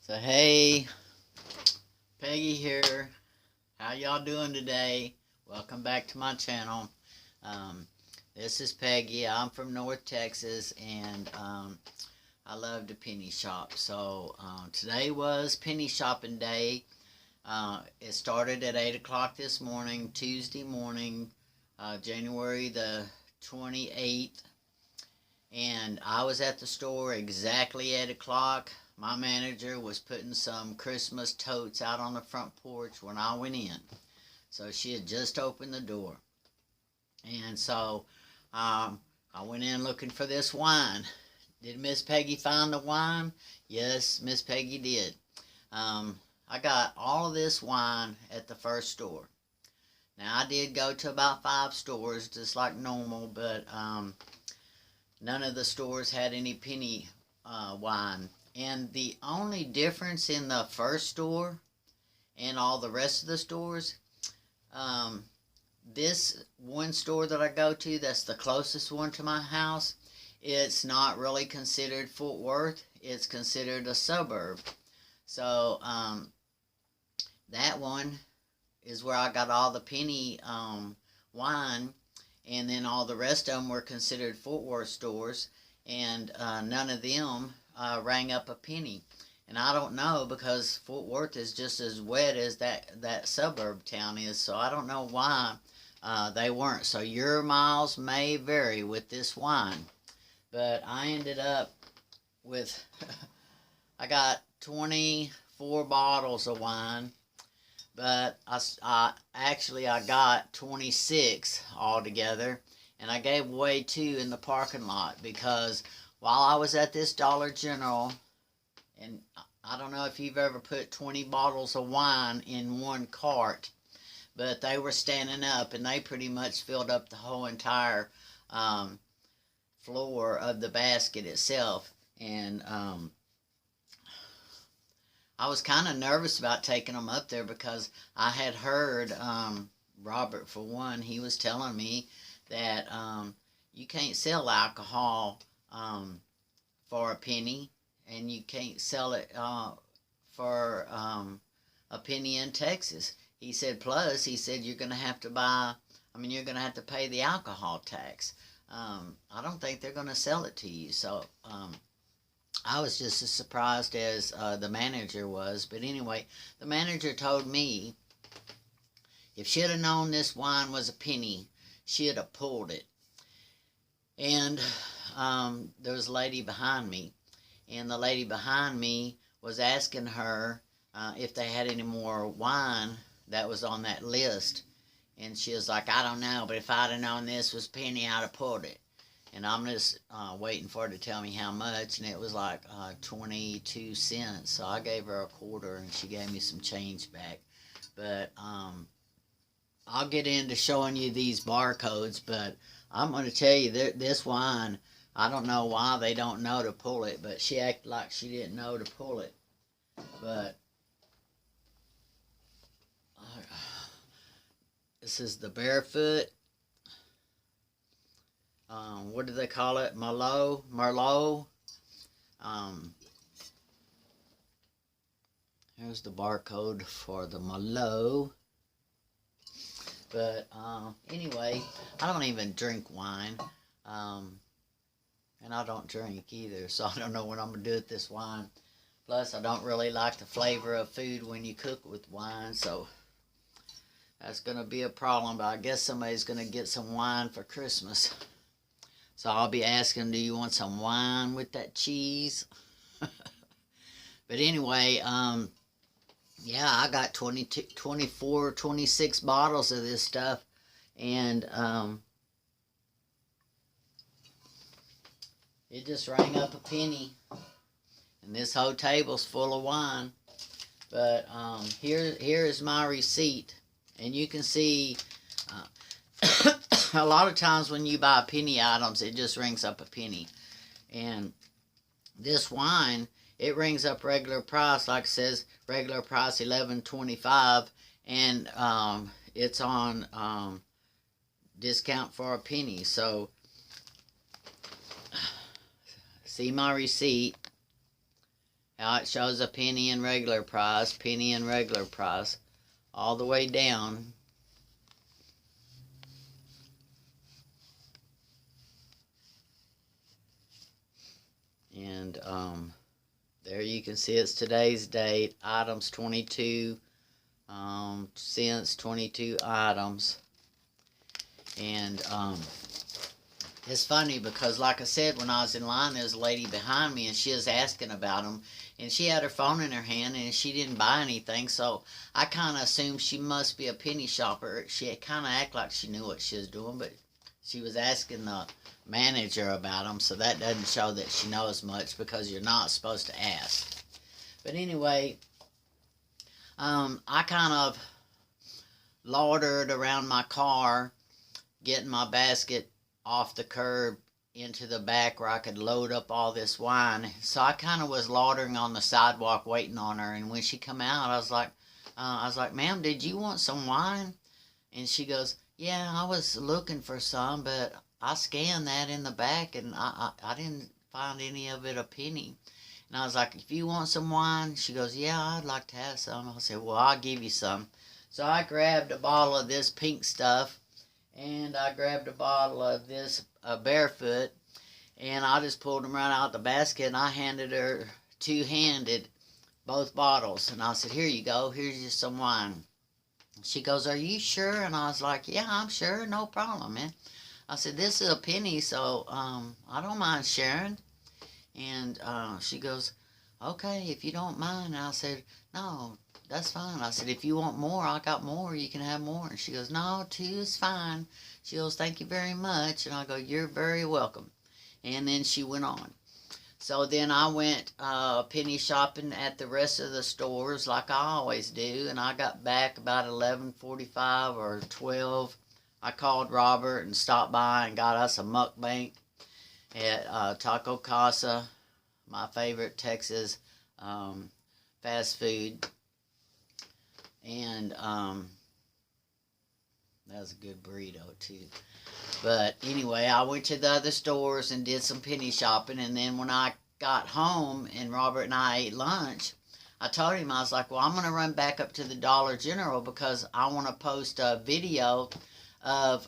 So hey, Peggy here. How y'all doing today? Welcome back to my channel. Um, this is Peggy. I'm from North Texas, and I love to penny shop. So today was penny shopping day. It started at 8 o'clock this morning, Tuesday morning, January the 28th. And I was at the store exactly 8 o'clock. My manager was putting some Christmas totes out on the front porch when I went in. So she had just opened the door. And so I went in looking for this wine. Did Miss Peggy find the wine? Yes, Miss Peggy did. I got all of this wine at the first store. Now, I did go to about 5 stores, just like normal, but none of the stores had any penny wine. And the only difference in the first store and all the rest of the stores, this one store that I go to, that's the closest one to my house, it's not really considered Fort Worth. It's considered a suburb. So that one is where I got all the penny wine, and then all the rest of them were considered Fort Worth stores, and none of them rang up a penny. And I don't know, because Fort Worth is just as wet as that suburb town is, so I don't know why they weren't. So your miles may vary with this wine. But I ended up with, I got 24 bottles of wine, but I got 26 altogether, and I gave away 2 in the parking lot, because while I was at this Dollar General, and I don't know if you've ever put 20 bottles of wine in one cart, but they were standing up, and they pretty much filled up the whole entire floor of the basket itself. And I was kind of nervous about taking them up there, because I had heard Robert, for one, he was telling me that you can't sell alcohol for a penny, and you can't sell it for a penny in Texas. He said, plus, he said, you're going to have to you're going to have to pay the alcohol tax. I don't think they're going to sell it to you. So I was just as surprised as the manager was. But anyway, the manager told me if she'd have known this wine was a penny, she'd have pulled it. And there was a lady behind me, and the lady behind me was asking her if they had any more wine that was on that list. And she was like, I don't know, but if I'd have known this was penny, I'd have pulled it. And I'm just waiting for her to tell me how much, and it was like 22 cents. So I gave her a quarter, and she gave me some change back. But I'll get into showing you these barcodes, but I'm going to tell you that this wine, I don't know why they don't know to pull it, but she acted like she didn't know to pull it. But this is the Barefoot. What do they call it? Merlot. Here's the barcode for the Merlot. But anyway, I don't even drink wine. And I don't drink either, so I don't know what I'm going to do with this wine. Plus, I don't really like the flavor of food when you cook with wine, so that's going to be a problem. But I guess somebody's going to get some wine for Christmas. So I'll be asking, do you want some wine with that cheese? But anyway, yeah, I got 24, 26 bottles of this stuff. And it just rang up a penny. And this whole table's full of wine. But here is my receipt. And you can see a lot of times when you buy penny items, it just rings up a penny. And this wine, it rings up regular price, like it says, regular price $11.25, and it's on discount for a penny. So see my receipt, How it shows a penny and regular price, penny and regular price, all the way down. And there you can see it's today's date. Items 22 cents, 22 items. And it's funny because, like I said, when I was in line, there was a lady behind me and she was asking about them. And she had her phone in her hand and she didn't buy anything. So I kind of assumed she must be a penny shopper. She kind of acted like she knew what she was doing, but she was asking the manager about them. So that doesn't show that she knows much, because you're not supposed to ask. But anyway, I kind of loitered around my car, getting my basket off the curb into the back where I could load up all this wine. So I kind of was loitering on the sidewalk waiting on her. And when she come out, I was like, ma'am, did you want some wine? And she goes, yeah, I was looking for some, but I scanned that in the back and I didn't find any of it a penny. And I was like, if you want some wine? She goes, yeah, I'd like to have some. I said, well, I'll give you some. So I grabbed a bottle of this pink stuff, and I grabbed a bottle of this Barefoot, and I just pulled them right out the basket, and I handed her two-handed both bottles. And I said, here you go, here's just some wine. She goes, are you sure? And I was like, yeah, I'm sure, no problem, man. I said, this is a penny, so I don't mind sharing. And she goes, okay, if you don't mind. And I said, no, that's fine. I said, if you want more, I got more, you can have more. And she goes, no, two is fine. She goes, thank you very much. And I go, you're very welcome. And then she went on. So then I went penny shopping at the rest of the stores like I always do, and I got back about 11:45 or 12. I called Robert and stopped by and got us a mukbang at Taco Casa, my favorite Texas fast food. And that was a good burrito too. But anyway, I went to the other stores and did some penny shopping. And then when I got home and Robert and I ate lunch, I told him, I was like, well, I'm going to run back up to the Dollar General because I want to post a video of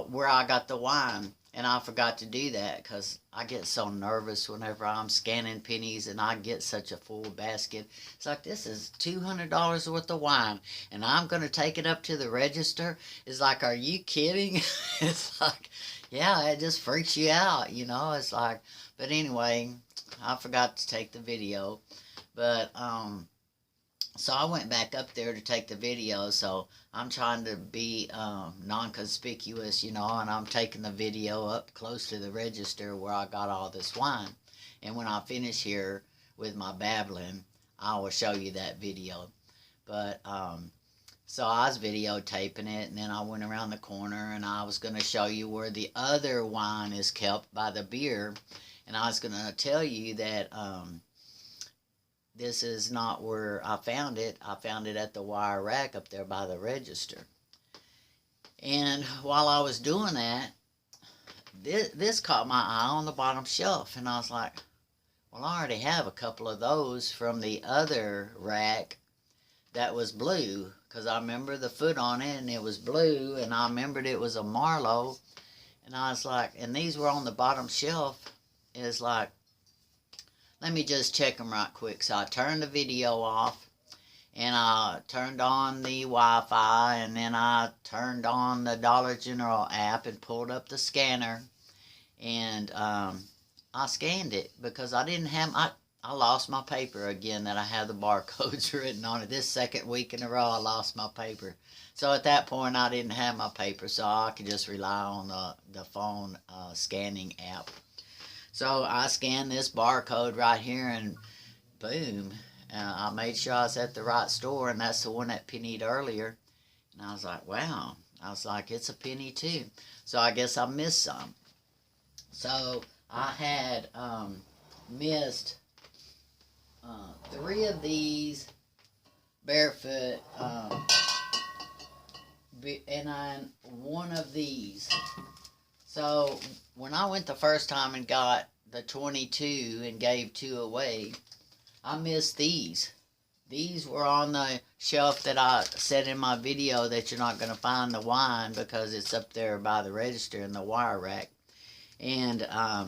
where I got the wine. And I forgot to do that because I get so nervous whenever I'm scanning pennies and I get such a full basket. It's like, this is $200 worth of wine and I'm going to take it up to the register. It's like, are you kidding? It's like, yeah, it just freaks you out, you know. It's like, but anyway, I forgot to take the video. But so I went back up there to take the video, so I'm trying to be non-conspicuous, you know, and I'm taking the video up close to the register where I got all this wine. And when I finish here with my babbling, I will show you that video. But so I was videotaping it, and then I went around the corner, and I was going to show you where the other wine is kept by the beer. And I was going to tell you that this is not where I found it. I found it at the wire rack up there by the register. And while I was doing that, this caught my eye on the bottom shelf. And I was like, well, I already have a couple of those from the other rack that was blue. Because I remember the foot on it, and it was blue. And I remembered it was a Marlowe. And I was like, and these were on the bottom shelf. It's like, let me just check them right quick. So I turned the video off, and I turned on the Wi-Fi, and then I turned on the Dollar General app and pulled up the scanner, and I scanned it because I didn't have, I lost my paper again that I had the barcodes written on it. This second week in a row I lost my paper. So at that point I didn't have my paper, so I could just rely on the phone scanning app. So I scanned this barcode right here, and boom, I made sure I was at the right store, and that's the one that pennied earlier. And I was like, wow. I was like, it's a penny too. So I guess I missed some. So I had missed 3 of these Barefoot, and 1 of these. So when I went the first time and got the 22 and gave 2 away, I missed these. These were on the shelf that I said in my video that you're not going to find the wine because it's up there by the register in the wire rack. And I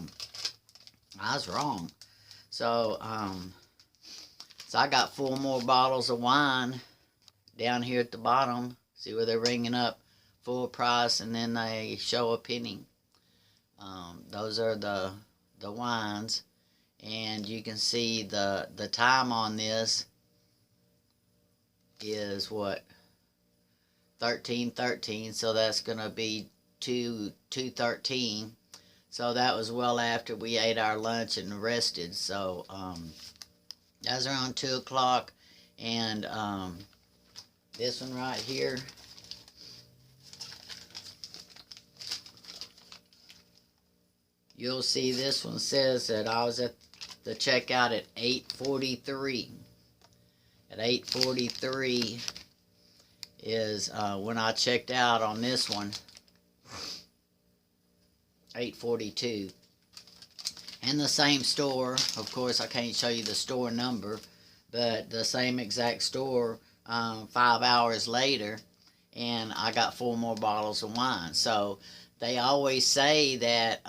was wrong. So I got 4 more bottles of wine down here at the bottom. See where they're ringing up full price and then they show a penny. Those are the wines. And you can see the time on this is what, 13:13, so that's gonna be 2:13. So that was well after we ate our lunch and rested. So that was around 2 o'clock. And this one right here, you'll see this one says that I was at the checkout at 8:43. At 8:43 is when I checked out on this one. 8:42. In the same store, of course I can't show you the store number, but the same exact store 5 hours later, and I got 4 more bottles of wine. So they always say that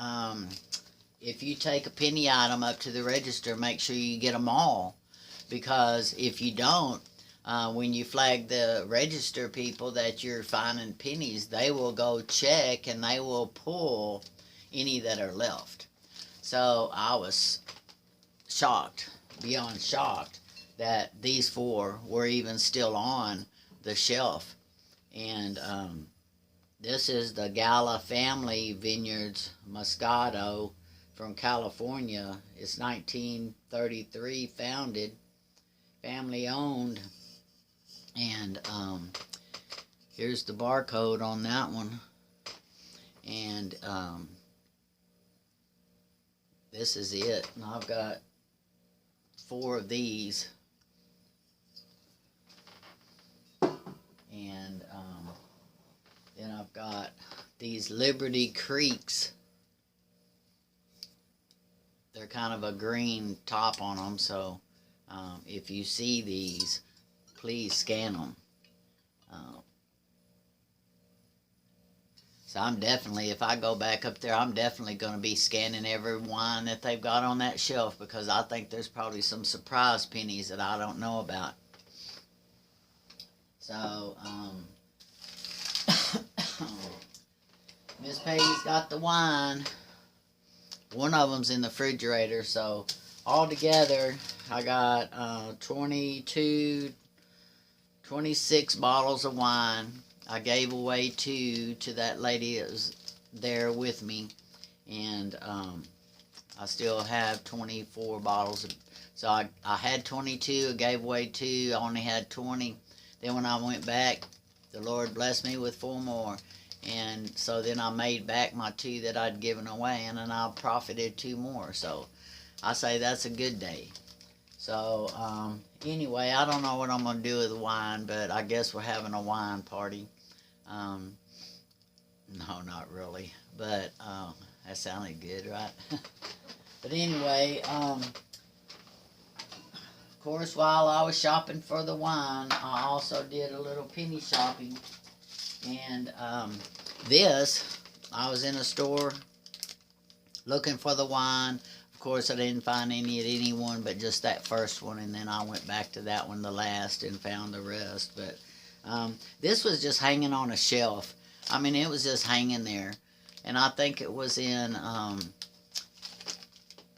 if you take a penny item up to the register, make sure you get them all. Because if you don't, when you flag the register people that you're finding pennies, they will go check and they will pull any that are left. So I was shocked, beyond shocked, that these 4 were even still on the shelf. And this is the Gala family Vineyards Moscato from California. It's 1933 founded, family owned, and here's the barcode on that one. And this is it. And I've got 4 of these, and then I've got these Liberty Creeks. They're kind of a green top on them, so if you see these, please scan them. So I'm definitely, if I go back up there, I'm definitely going to be scanning every wine that they've got on that shelf, because I think there's probably some surprise pennies that I don't know about. So, Miss Peggy's got the wine. One of them's in the refrigerator, so altogether I got 26 bottles of wine. I gave away 2 to that lady that was there with me, and I still have 24 bottles. So I had 22, I gave away 2, I only had 20. Then when I went back, the Lord blessed me with 4 more. And so then I made back my 2 that I'd given away, and then I profited 2 more. So I say that's a good day. So anyway, I don't know what I'm going to do with the wine, but I guess we're having a wine party. No, not really. But that sounded good, right? But anyway, of course, while I was shopping for the wine, I also did a little penny shopping. And this, I was in a store looking for the wine. Of course, I didn't find any at anyone but just that first one, and then I went back to that one, the last, and found the rest. But this was just hanging on a shelf. I mean, it was just hanging there. And I think it was in the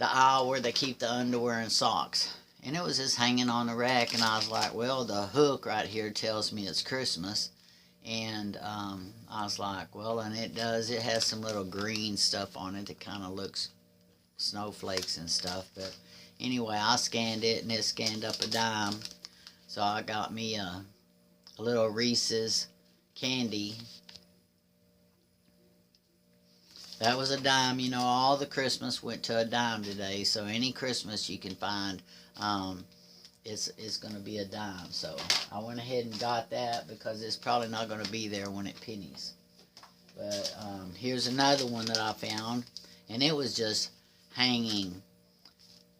aisle where they keep the underwear and socks. And it was just hanging on the rack, and I was like, well, the hook right here tells me it's Christmas. And I was like, well, and it does. It has some little green stuff on it that kind of looks snowflakes and stuff. But anyway, I scanned it, and it scanned up a dime. So I got me a little Reese's candy. That was a dime. You know, all the Christmas went to a dime today. So any Christmas you can find, it's going to be a dime. So I went ahead and got that because it's probably not going to be there when it pennies. But here's another one that I found, and it was just hanging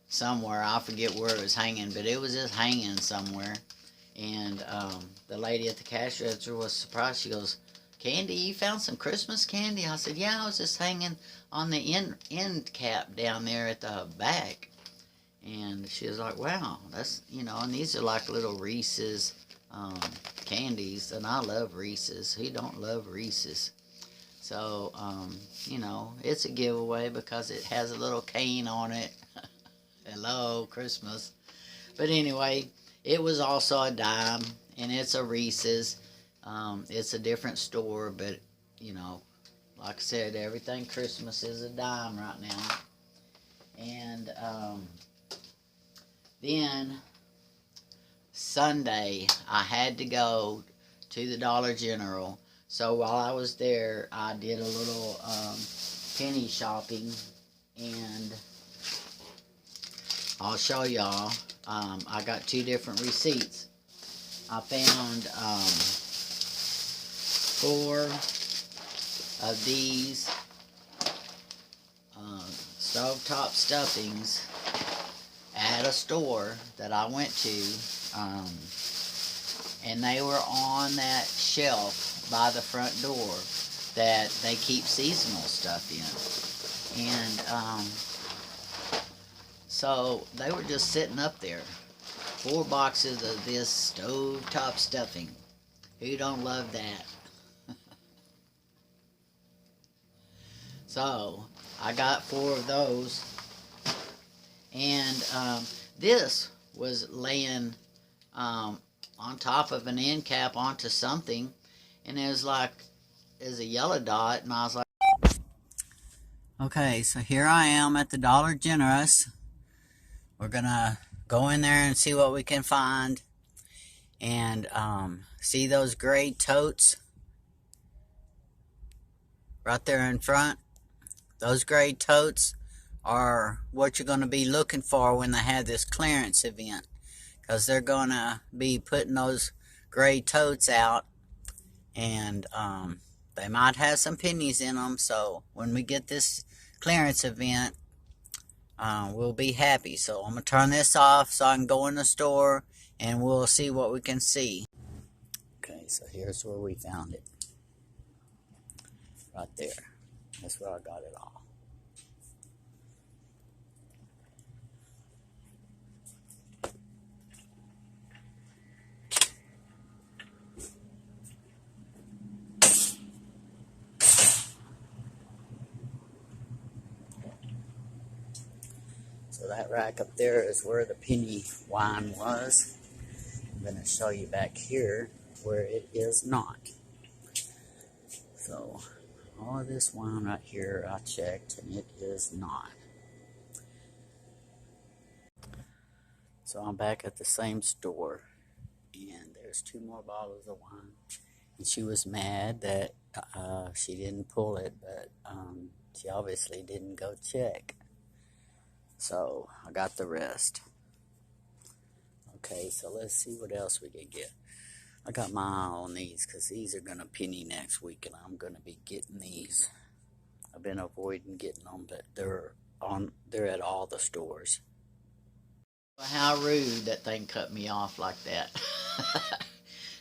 somewhere. I forget where it was hanging, but it was just hanging somewhere. And the lady at the cash register was surprised. She goes, "Candy, you found some Christmas candy?" I said, "Yeah, I was just hanging on the end cap down there at the back." And she was like, "Wow, that's, and these are like little Reese's candies." And I love Reese's. Who don't love Reese's? So, it's a giveaway because it has a little cane on it. Hello, Christmas. But anyway, it was also a dime, and it's a Reese's. It's a different store, but, like I said, everything Christmas is a dime right now. And then Sunday, I had to go to the Dollar General. So while I was there, I did a little penny shopping, and I'll show y'all. I got 2 different receipts. I found 4 of these stovetop stuffings at a store that I went to, and they were on that shelf by the front door that they keep seasonal stuff in. And so they were just sitting up there. 4 boxes of this stovetop stuffing. Who don't love that? So I got 4 of those. And this was laying on top of an end cap onto something. And it was like, there's a yellow dot. And I was like, okay, so here I am at the Dollar Generous. We're going to go in there and see what we can find. And see those gray totes right there in front? Those gray totes are what you're going to be looking for when they have this clearance event, because they're going to be putting those gray totes out, and they might have some pennies in them. So when we get this clearance event, we'll be happy. So I'm going to turn this off so I can go in the store and we'll see what we can see. Okay, so here's where we found it. Right there. That's where I got it all. So that rack up there is where the penny wine was. I'm going to show you back here where it is not. So all of this wine right here I checked, and it is not. So I'm back at the same store, and there's 2 more bottles of wine. And she was mad that she didn't pull it, but she obviously didn't go check. So I got the rest. Okay, so let's see what else we can get. I got my eye on these because these are going to penny next week, and I'm going to be getting these. I've been avoiding getting them, but they're at all the stores. How rude that thing cut me off like that.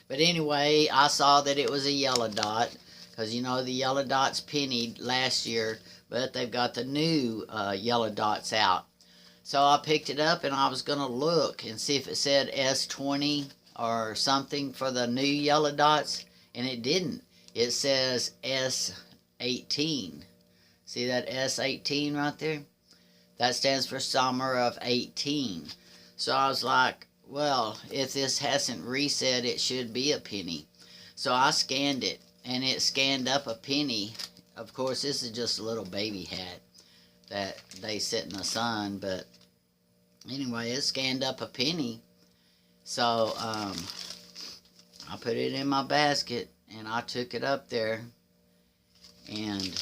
But anyway, I saw that it was a yellow dot, because the yellow dots pennied last year, but they've got the new yellow dots out. So I picked it up, and I was going to look and see if it said S20 or something for the new yellow dots, and it didn't. It says S18. See that S18 right there? That stands for Summer of 18. So I was like, well, if this hasn't reset, it should be a penny. So I scanned it, and it scanned up a penny. Of course, this is just a little baby hat that they sit in the sun, but anyway, it scanned up a penny. So I put it in my basket, and I took it up there, and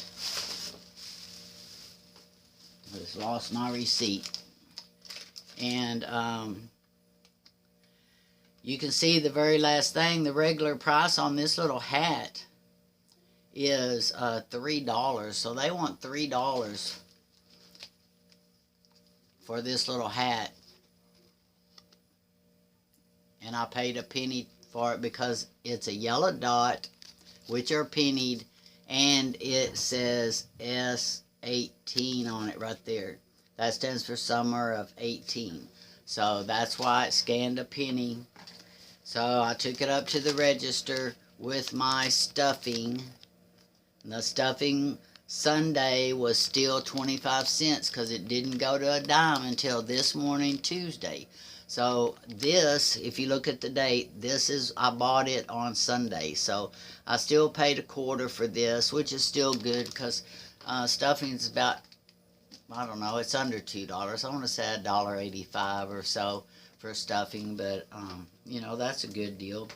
I just lost my receipt. And you can see the very last thing, the regular price on this little hat is $3. So they want $3 for for this little hat. And I paid a penny for it because it's a yellow dot, which are pennied, and it says S18 on it right there. That stands for summer of 18. So that's why it scanned a penny. So I took it up to the register with my stuffing. And the stuffing Sunday was still 25 cents because it didn't go to a dime until this morning, Tuesday. So this, if you look at the date, I bought it on Sunday. So I still paid a quarter for this, which is still good because stuffing is about, I don't know, it's under $2. I want to say $1.85 or so for stuffing, but you know, that's a good deal.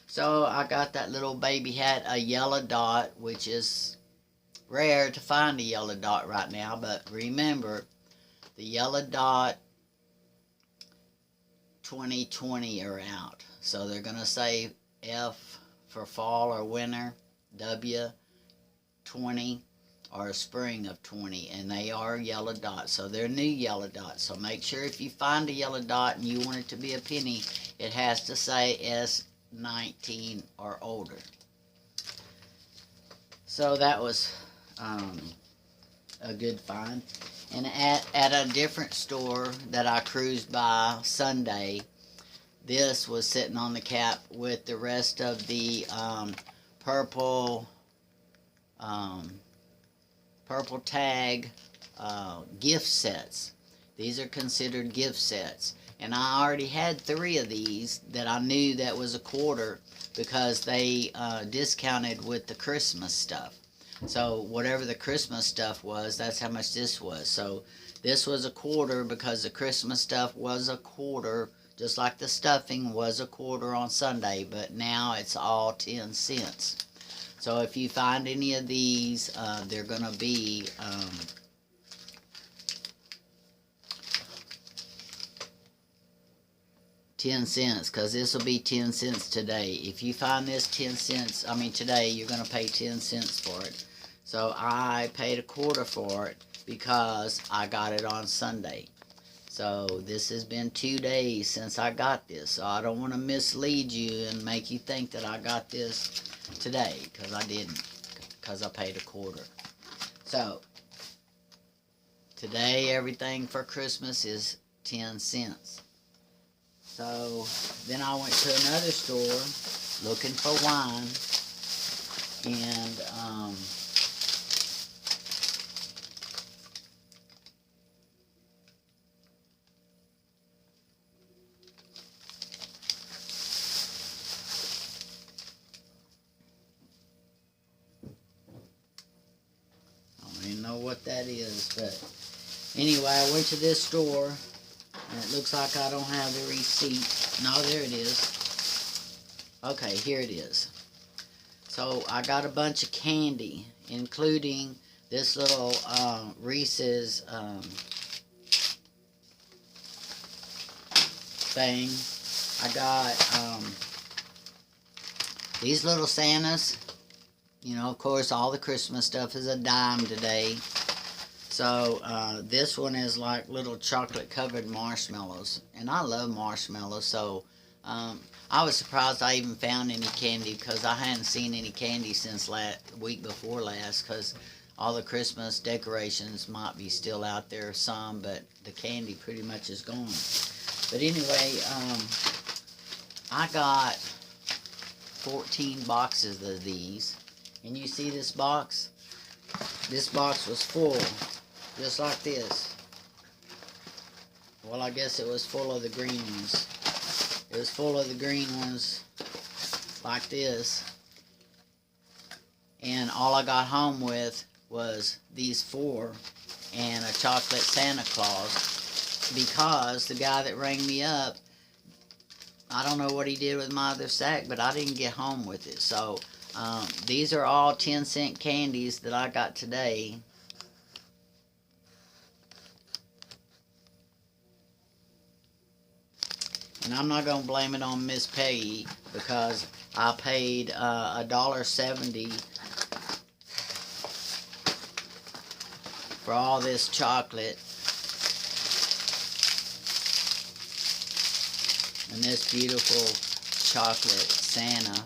So I got that little baby hat, a yellow dot, which is rare to find a yellow dot right now, but remember, the yellow dot 2020 are out. So they're going to say F for fall or winter, W 20, or spring of 20, and they are yellow dots. So they're new yellow dots. So make sure if you find a yellow dot and you want it to be a penny, it has to say S19 or older. So that was a good find. And at a different store that I cruised by Sunday, this was sitting on the cap with the rest of the purple tag gift sets. These are considered gift sets. And I already had 3 of these that I knew that was a quarter because they discounted with the Christmas stuff. So whatever the Christmas stuff was, that's how much this was. So this was a quarter because the Christmas stuff was a quarter, just like the stuffing was a quarter on Sunday, but now it's all 10 cents. So if you find any of these, they're going to be 10 cents, because this will be 10 cents today. If you find this 10 cents, today, you're going to pay 10 cents for it. So I paid a quarter for it because I got it on Sunday. So this has been 2 days since I got this. So I don't want to mislead you and make you think that I got this today, because I didn't, because I paid a quarter. So today everything for Christmas is 10 cents. So then I went to another store looking for wine, and what that is, but anyway, I went to this store and it looks like I don't have the receipt. No, there it is. Okay, here it is. So I got a bunch of candy, including this little Reese's thing. I got these little Santas. You know, of course, all the Christmas stuff is a dime today. So, this one is like little chocolate-covered marshmallows. And I love marshmallows, so I was surprised I even found any candy, because I hadn't seen any candy since week before last, because all the Christmas decorations might be still out there, some, but the candy pretty much is gone. But anyway, I got 14 boxes of these. And you see this box? This box was full, just like this. Well, I guess it was full of the green ones. It was full of the green ones, like this. And all I got home with was these 4 and a chocolate Santa Claus, because the guy that rang me up, I don't know what he did with my other sack, but I didn't get home with it. So these are all 10-cent candies that I got today. And I'm not going to blame it on Miss Peggy, because I paid $1.70 for all this chocolate. And this beautiful chocolate Santa.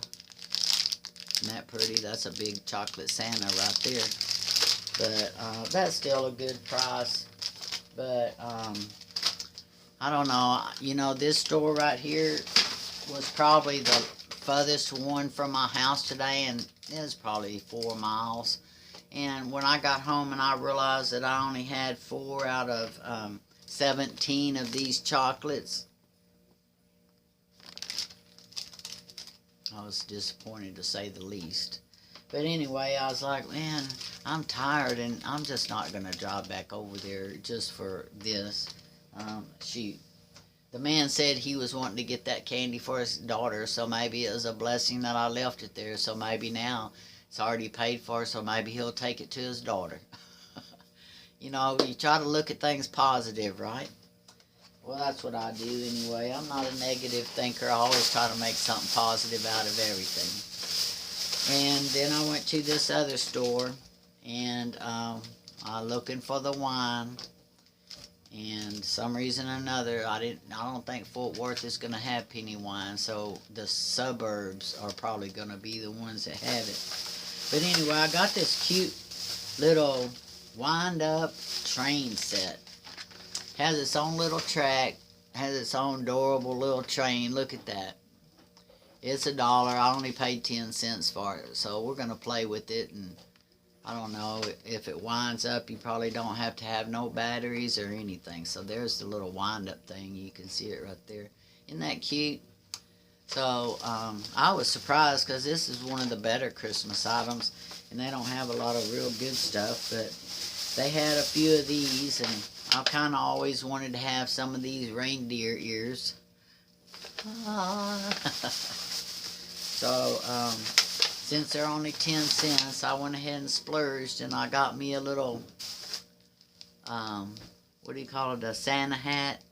Isn't that pretty? That's a big chocolate Santa right there. But that's still a good price. But I don't know. You know, this store right here was probably the furthest one from my house today, and it was probably 4 miles. And when I got home and I realized that I only had 4 out of 17 of these chocolates, I was disappointed, to say the least. But anyway, I was like, man, I'm tired and I'm just not going to drive back over there just for this. Shoot. The man said he was wanting to get that candy for his daughter, so maybe it was a blessing that I left it there. So maybe now it's already paid for, so maybe he'll take it to his daughter. You know, you try to look at things positive, right? Well, that's what I do anyway. I'm not a negative thinker. I always try to make something positive out of everything. And then I went to this other store, and I'm looking for the wine. And some reason or another, I don't think Fort Worth is going to have penny wine, so the suburbs are probably going to be the ones that have it. But anyway, I got this cute little wind-up train set. Has its own little track, has its own adorable little train. Look at that. It's $1. I only paid 10 cents for it, so we're going to play with it. And I don't know, if it winds up, you probably don't have to have no batteries or anything. So there's the little wind-up thing. You can see it right there. Isn't that cute? So I was surprised because this is one of the better Christmas items, and they don't have a lot of real good stuff, but they had a few of these, and I kind of always wanted to have some of these reindeer ears. So, since they're only 10 cents, I went ahead and splurged, and I got me a little, what do you call it, a Santa hat,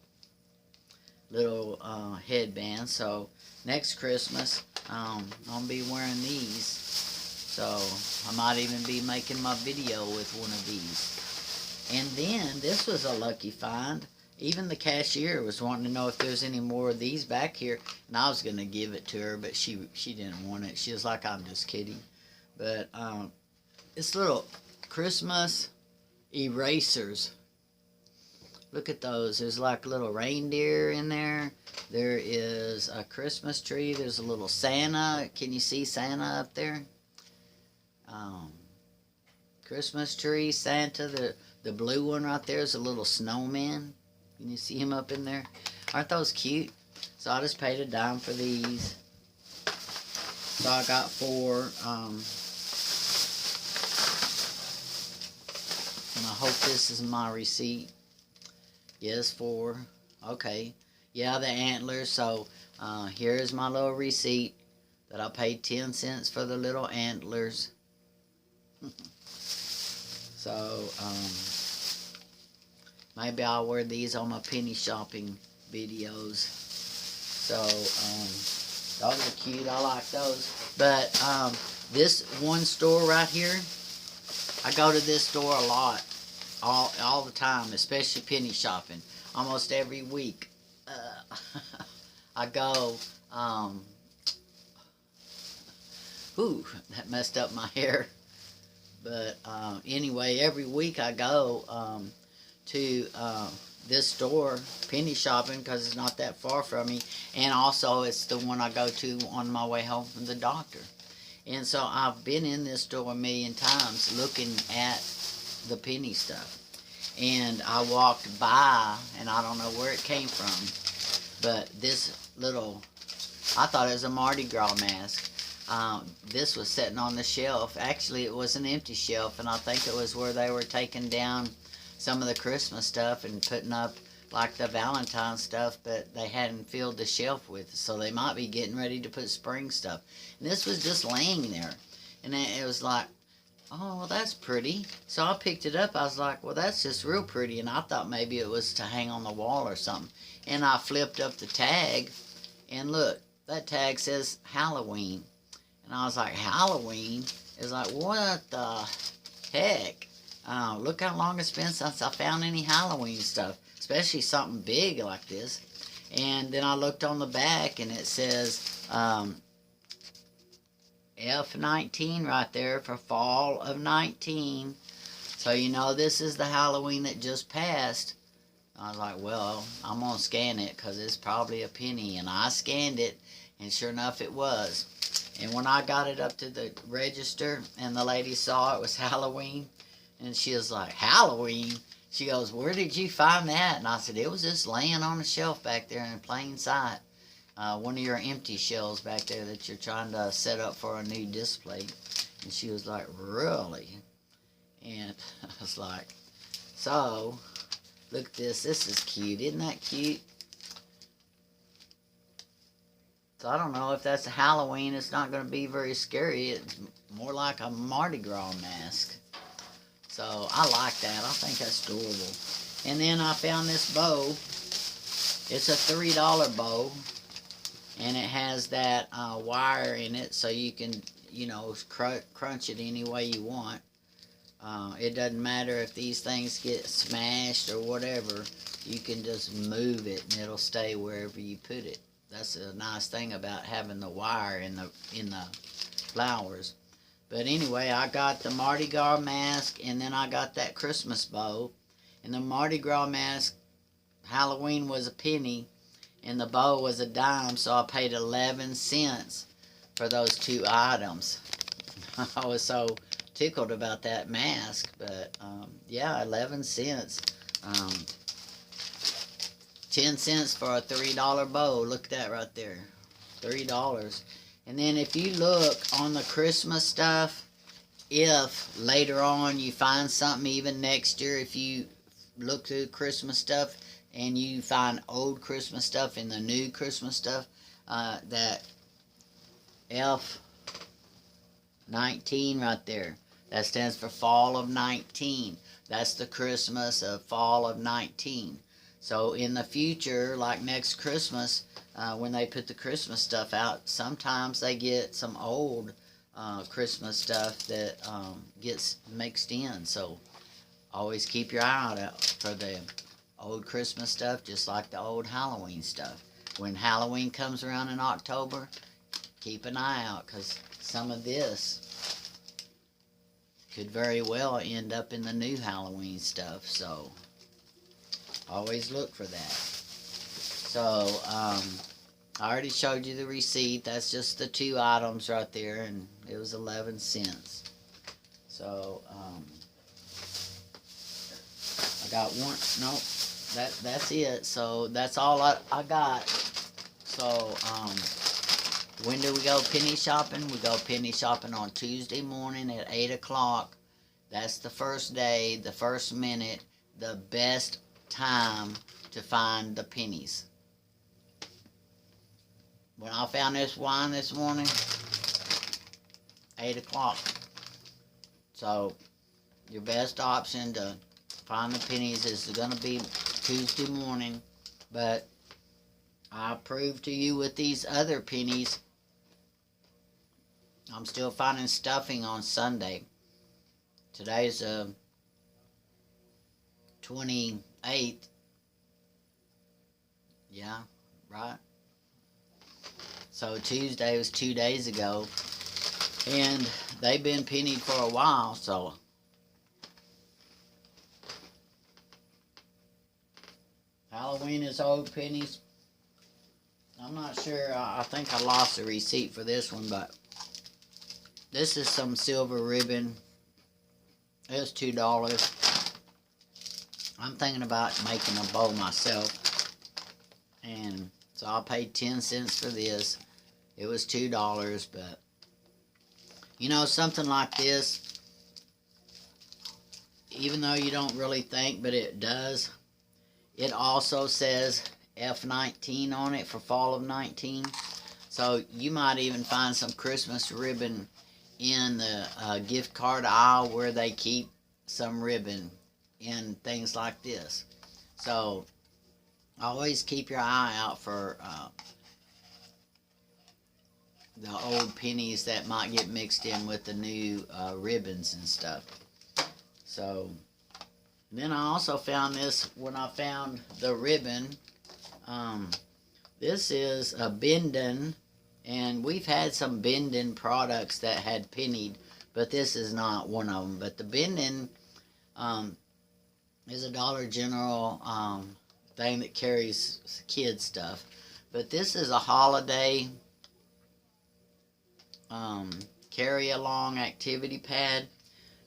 little headband. So, next Christmas, I'm going to be wearing these. So, I might even be making my video with one of these. And then, this was a lucky find. Even the cashier was wanting to know if there's any more of these back here. And I was going to give it to her, but she didn't want it. She was like, I'm just kidding. But it's little Christmas erasers. Look at those. There's like a little reindeer in there. There is a Christmas tree. There's a little Santa. Can you see Santa up there? Christmas tree, Santa. The blue one right there is a little snowman. Can you see him up in there? Aren't those cute? So I just paid $0.10 for these. So I got 4. And I hope this is my receipt. Yes, 4. Okay. Yeah, the antlers. So here's my little receipt that I paid 10 cents for the little antlers. So, maybe I'll wear these on my penny shopping videos. So, those are cute. I like those. But, this one store right here, I go to this store a lot. All the time, especially penny shopping. Almost every week. I go, ooh, that messed up my hair. But anyway, every week I go to this store, penny shopping, because it's not that far from me. And also, it's the one I go to on my way home from the doctor. And so I've been in this store a million times looking at the penny stuff. And I walked by, and I don't know where it came from, but this little, I thought it was a Mardi Gras mask. This was sitting on the shelf. Actually, it was an empty shelf, and I think it was where they were taking down some of the Christmas stuff and putting up like the Valentine stuff, but they hadn't filled the shelf with it, so they might be getting ready to put spring stuff. And this was just laying there, and it was like, oh, well, that's pretty. So I picked it up. I was like, well, that's just real pretty, and I thought maybe it was to hang on the wall or something. And I flipped up the tag, and look, that tag says Halloween. And I was like, Halloween? It's like, what the heck? Look how long it's been since I found any Halloween stuff, especially something big like this. And then I looked on the back, and it says F19 right there for fall of 19. So you know this is the Halloween that just passed. I was like, well, I'm going to scan it because it's probably a penny. And I scanned it, and sure enough it was. And when I got it up to the register and the lady saw it was Halloween, and she was like, Halloween? She goes, where did you find that? And I said, it was just laying on the shelf back there in plain sight. One of your empty shelves back there that you're trying to set up for a new display. And she was like, really? And I was like, so, look at this. This is cute. Isn't that cute? So I don't know if that's a Halloween. It's not going to be very scary. It's more like a Mardi Gras mask. So I like that. I think that's adorable. And then I found this bow. It's a $3 bow. And it has that wire in it so you can, you know, crunch it any way you want. It doesn't matter if these things get smashed or whatever. You can just move it and it'll stay wherever you put it. That's a nice thing about having the wire in the flowers. But anyway, I got the Mardi Gras mask, and then I got that Christmas bow. And the Mardi Gras mask, Halloween was a penny, and the bow was a dime, so I paid 11 cents for those two items. I was so tickled about that mask, but yeah, 11 cents. 10 cents for a $3 bow. Look at that right there. $3. And then if you look on the Christmas stuff, if later on you find something, even next year, if you look through Christmas stuff and you find old Christmas stuff and the new Christmas stuff, that F19 right there, that stands for fall of 19. That's the Christmas of fall of 19. So in the future, like next Christmas, when they put the Christmas stuff out, sometimes they get some old Christmas stuff that gets mixed in. So always keep your eye out for the old Christmas stuff, just like the old Halloween stuff. When Halloween comes around in October, keep an eye out, because some of this could very well end up in the new Halloween stuff. So always look for that. So, I already showed you the receipt. That's just the two items right there, and it was 11 cents. So, I got one. Nope, that's it. So, that's all I got. So, when do we go penny shopping? We go penny shopping on Tuesday morning at 8 o'clock. That's the first day, the first minute, the best time to find the pennies. When I found this wine this morning, 8 o'clock. So your best option to find the pennies is going to be Tuesday morning. But I proved to you with these other pennies, I'm still finding stuffing on Sunday. Today's 28th. Yeah, right? So Tuesday was 2 days ago. And they've been pennied for a while, so Halloween is old pennies. I'm not sure. I think I lost the receipt for this one, but this is some silver ribbon. It's $2. I'm thinking about making a bow myself, and so I paid 10 cents for this. It was $2, but you know, something like this, even though you don't really think, but it does, it also says F19 on it for fall of 19. So you might even find some Christmas ribbon in the gift card aisle where they keep some ribbon in things like this. So always keep your eye out for the old pennies that might get mixed in with the new ribbons and stuff. So then I also found this when I found the ribbon. This is a Bindon, and we've had some Bindon products that had pennied, but this is not one of them. But the Bindon is a Dollar General thing that carries kid stuff. But this is a holiday carry along activity pad.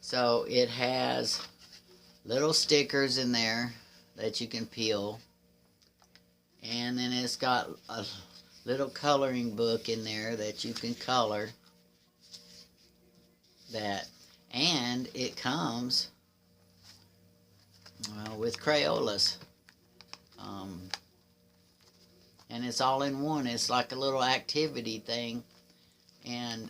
So it has little stickers in there that you can peel. And then it's got a little coloring book in there that you can color that. And it comes with Crayolas. And it's all in one. It's like a little activity thing. And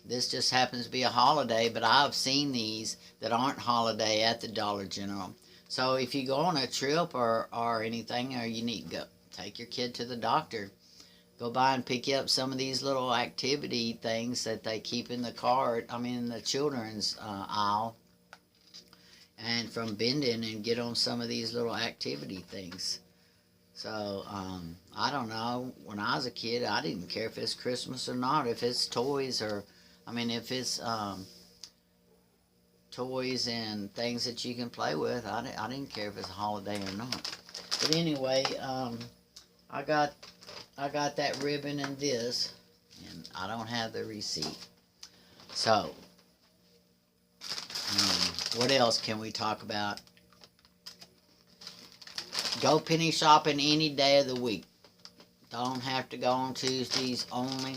this just happens to be a holiday, but I've seen these that aren't holiday at the Dollar General. So if you go on a trip or anything, or you need to go take your kid to the doctor, go by and pick up some of these little activity things that they keep in the cart, in the children's aisle, and from Bindon, and get on some of these little activity things. So, I don't know, when I was a kid, I didn't care if it's Christmas or not, if it's toys or, if it's toys and things that you can play with, I didn't care if it's a holiday or not. But anyway, I got that ribbon and this, and I don't have the receipt. So, what else can we talk about? Go penny shopping any day of the week. Don't have to go on Tuesdays only.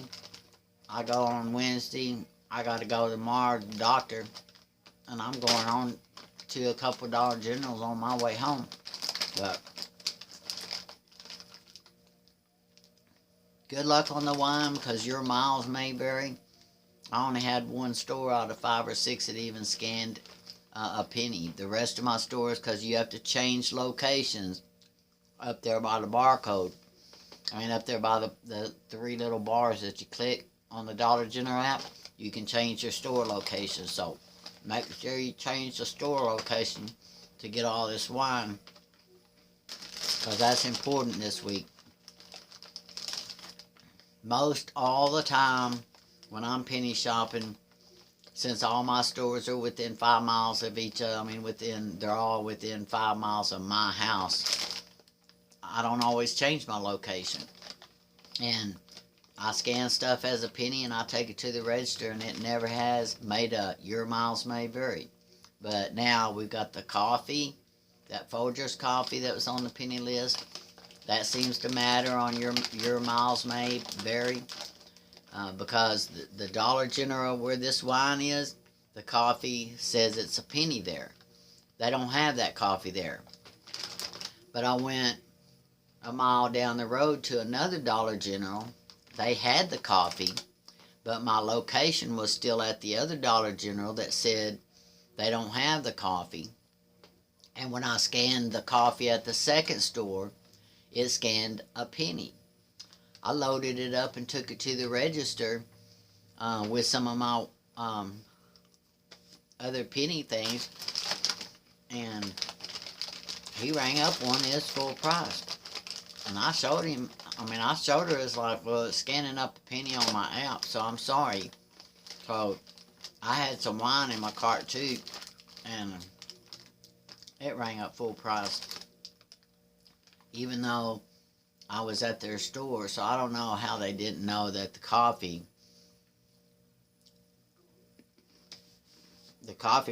I go on Wednesday. I got to go tomorrow to the doctor. And I'm going on to a couple Dollar Generals on my way home. But good luck on the wine, because your miles may vary. I only had one store out of 5 or 6 that even scanned a penny. The rest of my stores, because you have to change locations up there by the barcode. Up there by the 3 little bars that you click on the Dollar General app, you can change your store location. So make sure you change the store location to get all this wine, because that's important this week. Most all the time when I'm penny shopping, since all my stores are within 5 miles of each other, they're all within 5 miles of my house, I don't always change my location. And I scan stuff as a penny and I take it to the register, and it never has made a your miles may vary. But now we've got the coffee, that Folgers coffee that was on the penny list. That seems to matter on your miles may vary. Because the Dollar General where this wine is, the coffee says it's a penny there. They don't have that coffee there. But I went a mile down the road to another Dollar General. They had the coffee, but my location was still at the other Dollar General that said they don't have the coffee. And when I scanned the coffee at the second store, it scanned a penny. I loaded it up and took it to the register with some of my other penny things, and he rang up one that's full price. And I showed him, I showed her, it's like, well, it's scanning up a penny on my app, so I'm sorry. So I had some wine in my cart too, and it rang up full price, even though I was at their store. So I don't know how they didn't know that the coffee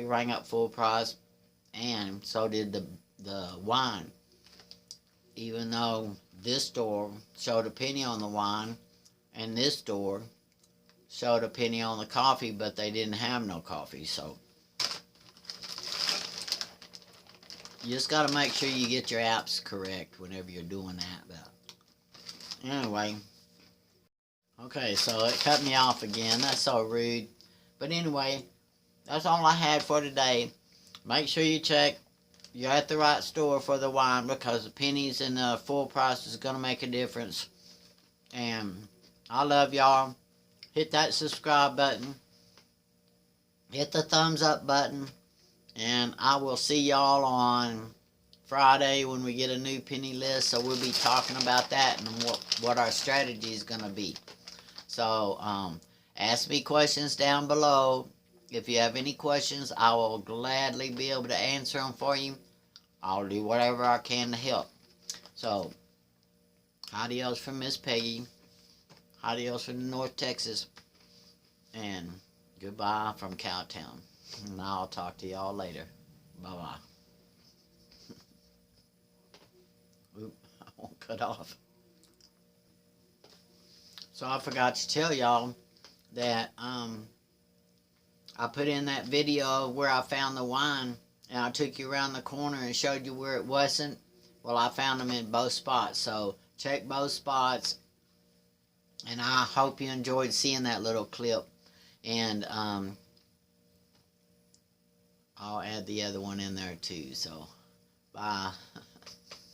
rang up full price, and so did the wine. Even though this store showed a penny on the wine, and this store showed a penny on the coffee, but they didn't have no coffee. So you just got to make sure you get your apps correct whenever you're doing that. But anyway, okay, so it cut me off again. That's so rude. But anyway, that's all I had for today. Make sure you check you're at the right store for the wine, because the pennies and the full price is going to make a difference. And I love y'all. Hit that subscribe button. Hit the thumbs up button. And I will see y'all on Friday when we get a new penny list, so we'll be talking about that and what our strategy is going to be. So ask me questions down below. If you have any questions, I will gladly be able to answer them for you. I'll do whatever I can to help. So, adios from Miss Peggy. Adios from North Texas. And goodbye from Cowtown. And I'll talk to y'all later. Bye-bye. Oop, I won't cut off. So I forgot to tell y'all that I put in that video of where I found the wine, and I took you around the corner and showed you where it wasn't. Well, I found them in both spots, so check both spots, and I hope you enjoyed seeing that little clip. And I'll add the other one in there too. So bye.